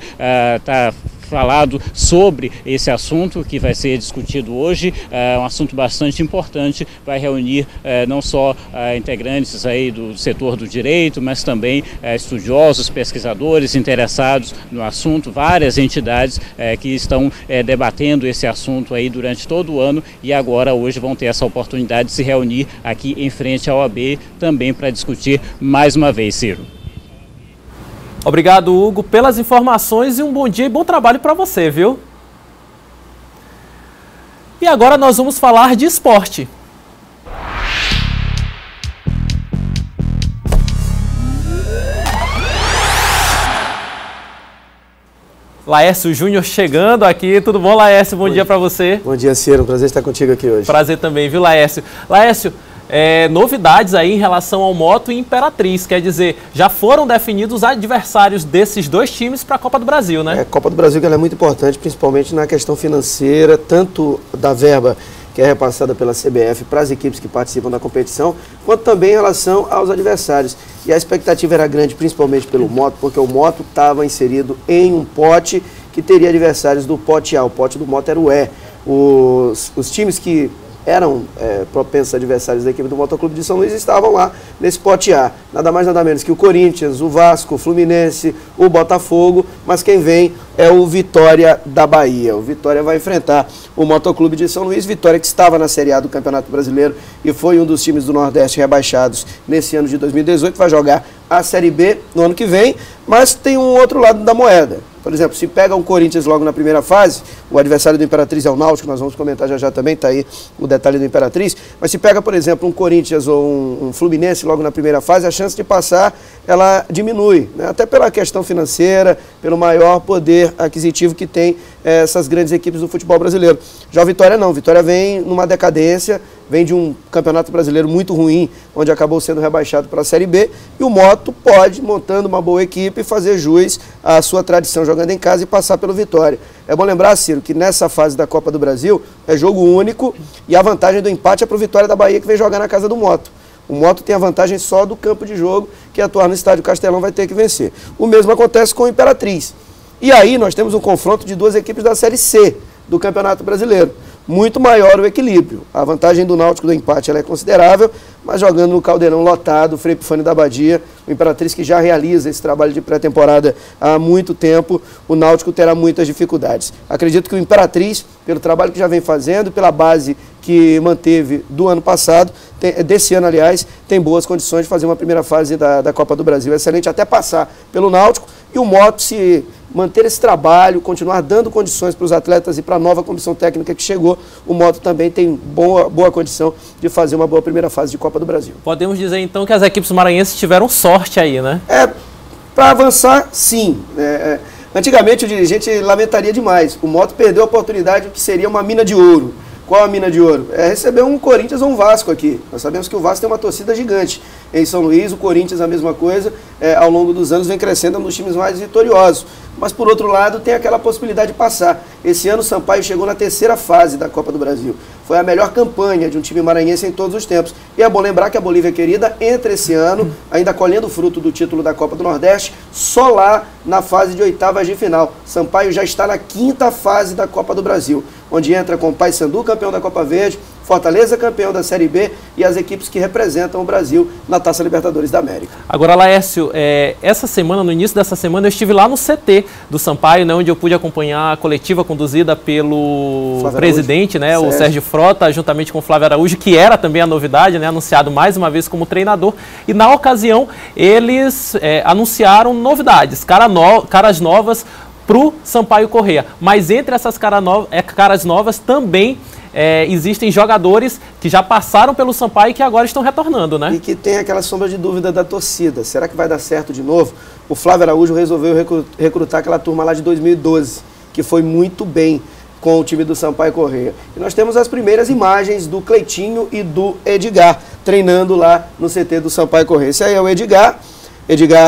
está falado sobre esse assunto que vai ser discutido hoje, um assunto bastante importante, vai reunir não só integrantes aí do setor do direito, mas também estudiosos, pesquisadores interessados no assunto, várias entidades que estão debatendo esse assunto aí durante todo o ano, e agora hoje vão ter essa oportunidade de se reunir aqui em frente à OAB também para discutir mais uma vez, Ciro. Obrigado, Hugo, pelas informações e um bom dia e bom trabalho para você, viu? E agora nós vamos falar de esporte. Laércio Júnior chegando aqui. Tudo bom, Laércio? Bom dia para você. Bom dia, Ciro. Prazer estar contigo aqui hoje. Prazer também, viu, Laércio? Laércio, novidades aí em relação ao Moto e Imperatriz. Quer dizer, já foram definidos os adversários desses dois times para a Copa do Brasil, né? A Copa do Brasil que ela é muito importante, principalmente na questão financeira, tanto da verba que é repassada pela CBF para as equipes que participam da competição, quanto também em relação aos adversários. E a expectativa era grande, principalmente pelo Moto, porque o Moto estava inserido em um pote que teria adversários do pote A. O pote do Moto era o E. Os times que eram propensos adversários da equipe do Motoclube de São Luís estavam lá nesse pote A. Nada mais nada menos que o Corinthians, o Vasco, o Fluminense, o Botafogo, mas quem vem é o Vitória da Bahia. O Vitória vai enfrentar o Motoclube de São Luís, Vitória que estava na Série A do Campeonato Brasileiro e foi um dos times do Nordeste rebaixados nesse ano de 2018, vai jogar a Série B no ano que vem, mas tem um outro lado da moeda. Por exemplo, se pega um Corinthians logo na primeira fase, o adversário do Imperatriz é o Náutico, nós vamos comentar já também, está aí o detalhe do Imperatriz, mas se pega, por exemplo, um Corinthians ou um Fluminense logo na primeira fase, a chance de passar, ela diminui, né? Até pela questão financeira, pelo maior poder aquisitivo que tem essas grandes equipes do futebol brasileiro. Já o Vitória não, o Vitória vem numa decadência, vem de um campeonato brasileiro muito ruim, onde acabou sendo rebaixado para a Série B, e o Moto pode, montando uma boa equipe, fazer jus à sua tradição jogando em casa e passar pelo Vitória. É bom lembrar, Ciro, que nessa fase da Copa do Brasil é jogo único e a vantagem do empate é para o Vitória da Bahia, que vem jogar na casa do Moto. O Moto tem a vantagem só do campo de jogo, que atuar no Estádio Castelão vai ter que vencer. O mesmo acontece com o Imperatriz. E aí nós temos um confronto de duas equipes da Série C do Campeonato Brasileiro. Muito maior o equilíbrio. A vantagem do Náutico do empate ela é considerável, mas jogando no Caldeirão lotado, Frei Epifânio da Abadia, o Imperatriz que já realiza esse trabalho de pré-temporada há muito tempo, o Náutico terá muitas dificuldades. Acredito que o Imperatriz, pelo trabalho que já vem fazendo, pela base que manteve do ano passado, desse ano, aliás, tem boas condições de fazer uma primeira fase da Copa do Brasil. Excelente até passar pelo Náutico e o Moto se manter esse trabalho, continuar dando condições para os atletas e para a nova comissão técnica que chegou, o Moto também tem boa condição de fazer uma boa primeira fase de Copa do Brasil. Podemos dizer então que as equipes maranhenses tiveram sorte aí, né? Para avançar, sim. Antigamente o dirigente lamentaria demais. O Moto perdeu a oportunidade que seria uma mina de ouro. Qual a mina de ouro? É receber um Corinthians ou um Vasco aqui. Nós sabemos que o Vasco tem uma torcida gigante em São Luís, o Corinthians a mesma coisa, ao longo dos anos vem crescendo, um dos times mais vitoriosos. Mas por outro lado tem aquela possibilidade de passar. Esse ano o Sampaio chegou na terceira fase da Copa do Brasil. Foi a melhor campanha de um time maranhense em todos os tempos. E é bom lembrar que a Bolívia Querida entra esse ano, ainda colhendo o fruto do título da Copa do Nordeste, só lá na fase de oitavas de final. Sampaio já está na quinta fase da Copa do Brasil, onde entra com o Paysandu, campeão da Copa Verde, Fortaleza, campeão da Série B e as equipes que representam o Brasil na Taça Libertadores da América. Agora, Laércio, essa semana, no início dessa semana, eu estive lá no CT do Sampaio, né, onde eu pude acompanhar a coletiva conduzida pelo presidente, né, o Sérgio Frota, juntamente com o Flávio Araújo, que era também a novidade, né, anunciado mais uma vez como treinador. E na ocasião, eles anunciaram novidades, caras novas para o Sampaio Corrêa. Mas entre essas caras novas também existem jogadores que já passaram pelo Sampaio e que agora estão retornando, né? E que tem aquela sombra de dúvida da torcida. Será que vai dar certo de novo? O Flávio Araújo resolveu recrutar aquela turma lá de 2012, que foi muito bem com o time do Sampaio Corrêa. E nós temos as primeiras imagens do Cleitinho e do Edgar treinando lá no CT do Sampaio Corrêa. Esse aí é o Edgar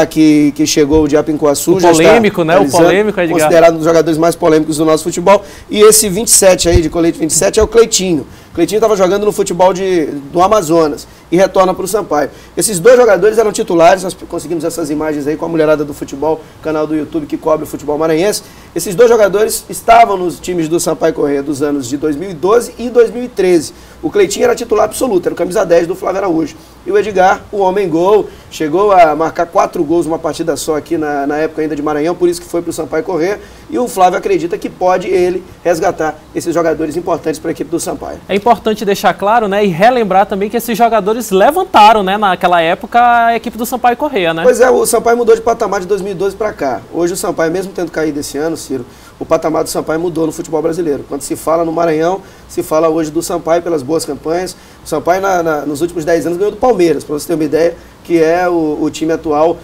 que chegou de Apincoaçu. O polêmico, né? O polêmico Edgar. Considerado um dos jogadores mais polêmicos do nosso futebol. E esse 27 aí, de colete 27, é o Cleitinho. O Cleitinho estava jogando no futebol do Amazonas e retorna para o Sampaio. Esses dois jogadores eram titulares, nós conseguimos essas imagens aí com a mulherada do futebol, canal do YouTube que cobre o futebol maranhense. Esses dois jogadores estavam nos times do Sampaio Corrêa dos anos de 2012 e 2013. O Cleitinho era titular absoluto, era o camisa 10 do Flávio Araújo. E o Edgar, o homem-gol, chegou a marcar 4 gols numa partida só aqui na época ainda de Maranhão, por isso que foi para o Sampaio Corrêa. E o Flávio acredita que pode ele resgatar esses jogadores importantes para a equipe do Sampaio. É importante deixar claro, né, e relembrar também que esses jogadores levantaram, né, naquela época a equipe do Sampaio Corrêa, né? Pois é, o Sampaio mudou de patamar de 2012 para cá. Hoje o Sampaio, mesmo tendo caído esse ano, Ciro, o patamar do Sampaio mudou no futebol brasileiro. Quando se fala no Maranhão, se fala hoje do Sampaio pelas boas campanhas. O Sampaio nos últimos 10 anos ganhou do Palmeiras, para você ter uma ideia, que é o time atual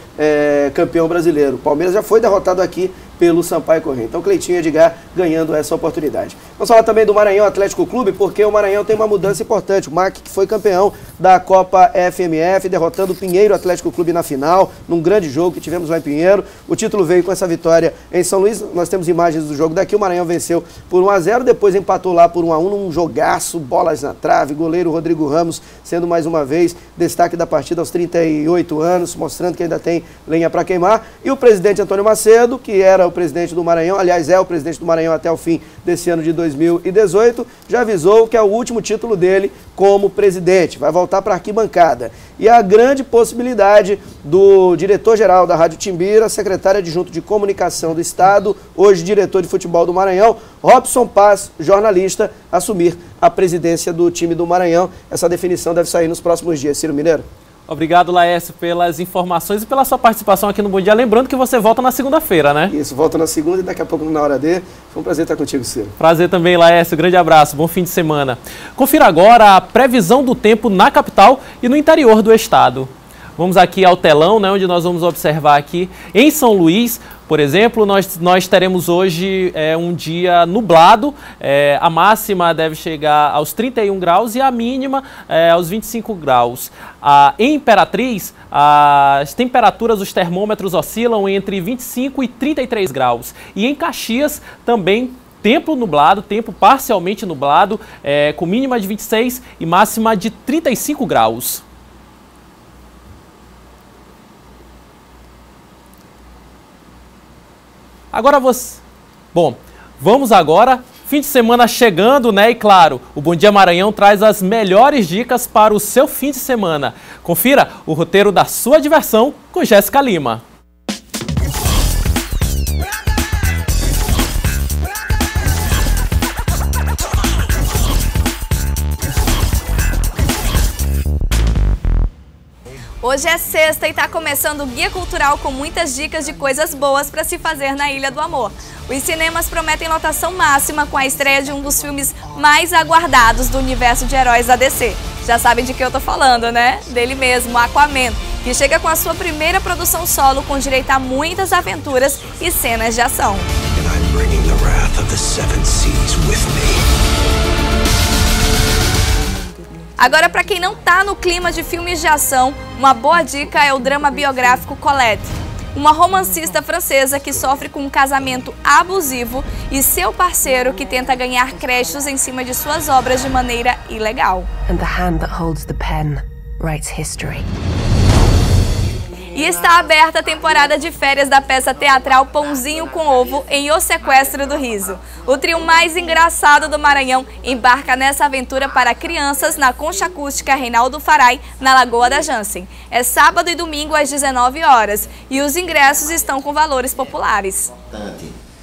campeão brasileiro. O Palmeiras já foi derrotado aqui pelo Sampaio Corrêa. Então, Cleitinho e Edgar ganhando essa oportunidade. Vamos falar também do Maranhão Atlético Clube, porque o Maranhão tem uma mudança importante. O MAC, que foi campeão da Copa FMF, derrotando o Pinheiro Atlético Clube na final, num grande jogo que tivemos lá em Pinheiro. O título veio com essa vitória em São Luís. Nós temos imagens do jogo daqui. O Maranhão venceu por 1-0, depois empatou lá por 1-1 num jogaço, bolas na trave, goleiro Rodrigo Ramos sendo mais uma vez destaque da partida aos 38 anos, mostrando que ainda tem lenha para queimar. E o presidente Antônio Macedo, que era o presidente do Maranhão, aliás, é o presidente do Maranhão até o fim desse ano de 2018, já avisou que é o último título dele como presidente. Vai voltar para a arquibancada. E a grande possibilidade do diretor-geral da Rádio Timbira, secretário adjunto de comunicação do Estado, hoje diretor de futebol do Maranhão, Robson Paz, jornalista, assumir a presidência do time do Maranhão. Essa definição deve sair nos próximos dias. Ciro Mineiro. Obrigado, Laércio, pelas informações e pela sua participação aqui no Bom Dia. Lembrando que você volta na segunda-feira, né? Isso, volta na segunda e daqui a pouco na hora D. Foi um prazer estar contigo, Ciro. Prazer também, Laércio. Grande abraço, bom fim de semana. Confira agora a previsão do tempo na capital e no interior do estado. Vamos aqui ao telão, né, onde nós vamos observar aqui em São Luís, por exemplo, nós teremos hoje um dia nublado, a máxima deve chegar aos 31 graus e a mínima aos 25 graus. Em Imperatriz, as temperaturas, os termômetros oscilam entre 25 e 33 graus. E em Caxias também tempo nublado, tempo parcialmente nublado, com mínima de 26 e máxima de 35 graus. Agora você... Bom, vamos agora, fim de semana chegando, né? E claro, o Bom Dia Maranhão traz as melhores dicas para o seu fim de semana. Confira o roteiro da sua diversão com Jéssica Lima. Hoje é sexta e está começando o Guia Cultural com muitas dicas de coisas boas para se fazer na Ilha do Amor. Os cinemas prometem lotação máxima com a estreia de um dos filmes mais aguardados do universo de heróis da DC. Já sabem de que eu tô falando, né? Dele mesmo, Aquaman, que chega com a sua primeira produção solo com direito a muitas aventuras e cenas de ação. Agora, para quem não tá no clima de filmes de ação, uma boa dica é o drama biográfico Colette. Uma romancista francesa que sofre com um casamento abusivo e seu parceiro que tenta ganhar créditos em cima de suas obras de maneira ilegal. And the hand that holds the pen writes history. E está aberta a temporada de férias da peça teatral Pãozinho com Ovo em O Sequestro do Riso. O trio mais engraçado do Maranhão embarca nessa aventura para crianças na Concha Acústica Reinaldo Farai, na Lagoa da Jansen. É sábado e domingo às 19 horas e os ingressos estão com valores populares.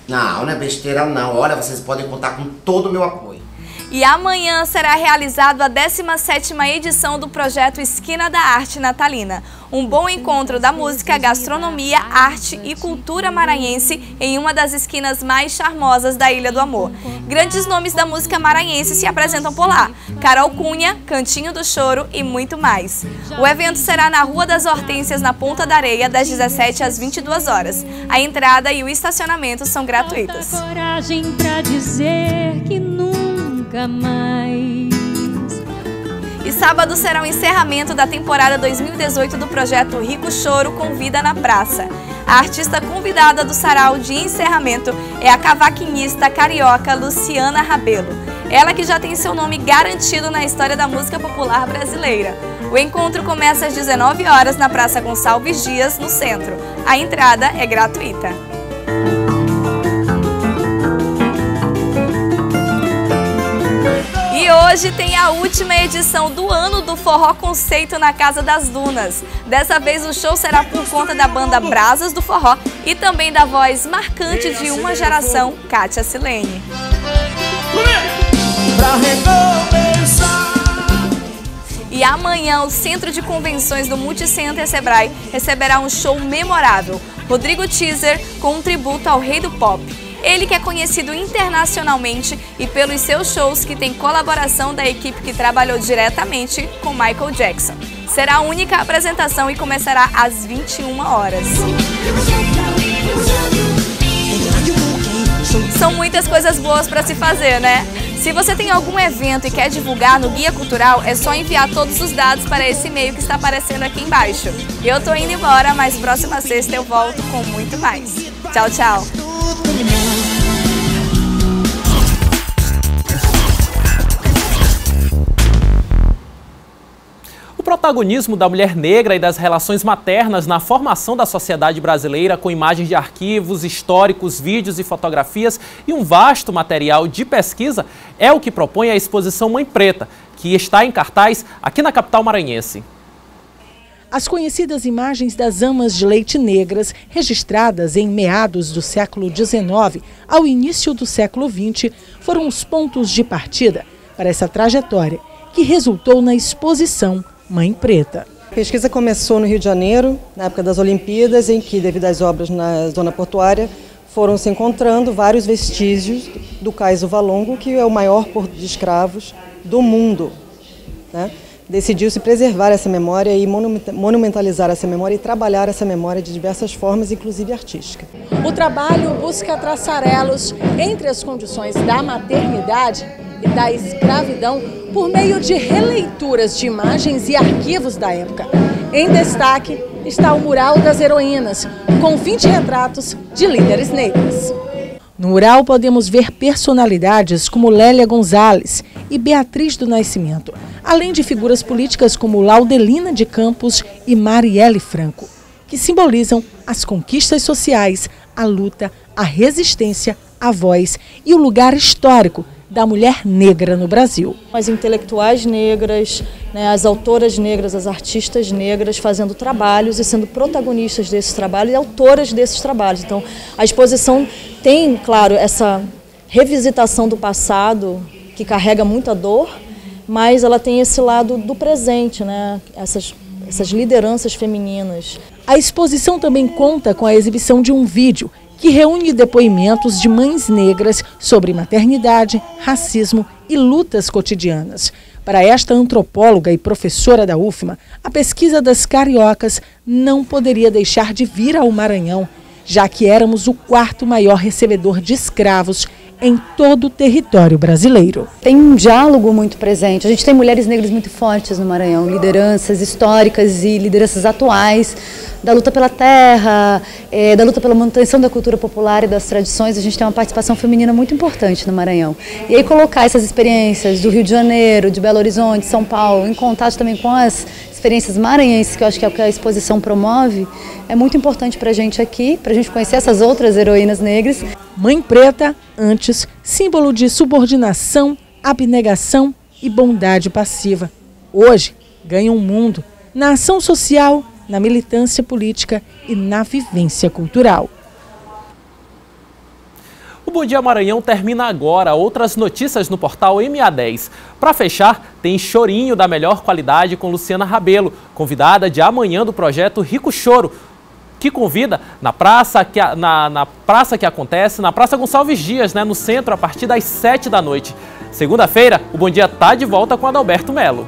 Não é besteira não. Olha, vocês podem contar com todo o meu apoio. E amanhã será realizado a 17ª edição do projeto Esquina da Arte Natalina. Um bom encontro da música, gastronomia, arte e cultura maranhense em uma das esquinas mais charmosas da Ilha do Amor. Grandes nomes da música maranhense se apresentam por lá. Carol Cunha, Cantinho do Choro e muito mais. O evento será na Rua das Hortênsias, na Ponta da Areia, das 17 às 22 horas. A entrada e o estacionamento são gratuitos. Coragem pra dizer que nunca mais. E sábado será o encerramento da temporada 2018 do projeto Rico Choro com Vida na Praça. A artista convidada do sarau de encerramento é a cavaquinista carioca Luciana Rabelo. Ela que já tem seu nome garantido na história da música popular brasileira. O encontro começa às 19 horas na Praça Gonçalves Dias, no centro. A entrada é gratuita. E hoje tem a última edição do ano do Forró Conceito na Casa das Dunas. Dessa vez o show será por conta da banda Brasas do Forró e também da voz marcante de uma geração, Kátia Silene. E amanhã o Centro de Convenções do Multicenter Sebrae receberá um show memorável. Rodrigo Teaser com um tributo ao rei do pop. Ele que é conhecido internacionalmente e pelos seus shows que tem colaboração da equipe que trabalhou diretamente com Michael Jackson. Será a única apresentação e começará às 21 horas. São muitas coisas boas para se fazer, né? Se você tem algum evento e quer divulgar no Guia Cultural, é só enviar todos os dados para esse e-mail que está aparecendo aqui embaixo. Eu tô indo embora, mas próxima sexta eu volto com muito mais. Tchau, tchau! O protagonismo da mulher negra e das relações maternas na formação da sociedade brasileira, com imagens de arquivos históricos, vídeos e fotografias e um vasto material de pesquisa, é o que propõe a exposição Mãe Preta, que está em cartaz aqui na capital maranhense. As conhecidas imagens das amas de leite negras, registradas em meados do século XIX ao início do século XX, foram os pontos de partida para essa trajetória, que resultou na exposição Mãe Preta. A pesquisa começou no Rio de Janeiro, na época das Olimpíadas, em que, devido às obras na zona portuária, foram se encontrando vários vestígios do Cais do Valongo, que é o maior porto de escravos do mundo, né? Decidiu-se preservar essa memória e monumentalizar essa memória e trabalhar essa memória de diversas formas, inclusive artística. O trabalho busca traçar elos entre as condições da maternidade e da escravidão por meio de releituras de imagens e arquivos da época. Em destaque está o Mural das Heroínas, com 20 retratos de líderes negras. No mural podemos ver personalidades como Lélia Gonzalez e Beatriz do Nascimento, além de figuras políticas como Laudelina de Campos e Marielle Franco, que simbolizam as conquistas sociais, a luta, a resistência, a voz e o lugar histórico da mulher negra no Brasil. As intelectuais negras, né, as autoras negras, as artistas negras fazendo trabalhos e sendo protagonistas desses trabalhos e autoras desses trabalhos. Então, a exposição tem, claro, essa revisitação do passado que carrega muita dor, mas ela tem esse lado do presente, né, essas lideranças femininas. A exposição também conta com a exibição de um vídeo que reúne depoimentos de mães negras sobre maternidade, racismo e lutas cotidianas. Para esta antropóloga e professora da UFMA, a pesquisa das cariocas não poderia deixar de vir ao Maranhão, já que éramos o 4º maior recebedor de escravos em todo o território brasileiro. Tem um diálogo muito presente. A gente tem mulheres negras muito fortes no Maranhão, lideranças históricas e lideranças atuais, da luta pela terra, da luta pela manutenção da cultura popular e das tradições. A gente tem uma participação feminina muito importante no Maranhão. E aí colocar essas experiências do Rio de Janeiro, de Belo Horizonte, São Paulo, em contato também com as experiências maranhenses, que eu acho que é o que a exposição promove, é muito importante para a gente aqui, para a gente conhecer essas outras heroínas negras. Mãe Preta, antes símbolo de subordinação, abnegação e bondade passiva. Hoje, ganha um mundo na ação social, na militância política e na vivência cultural. O Bom Dia Maranhão termina agora. Outras notícias no portal MA10. Para fechar, tem chorinho da melhor qualidade com Luciana Rabelo, convidada de amanhã do projeto Rico Choro, que convida na praça que acontece na Praça Gonçalves Dias, no centro, a partir das 7 da noite. Segunda-feira, o Bom Dia tá de volta com Adalberto Melo.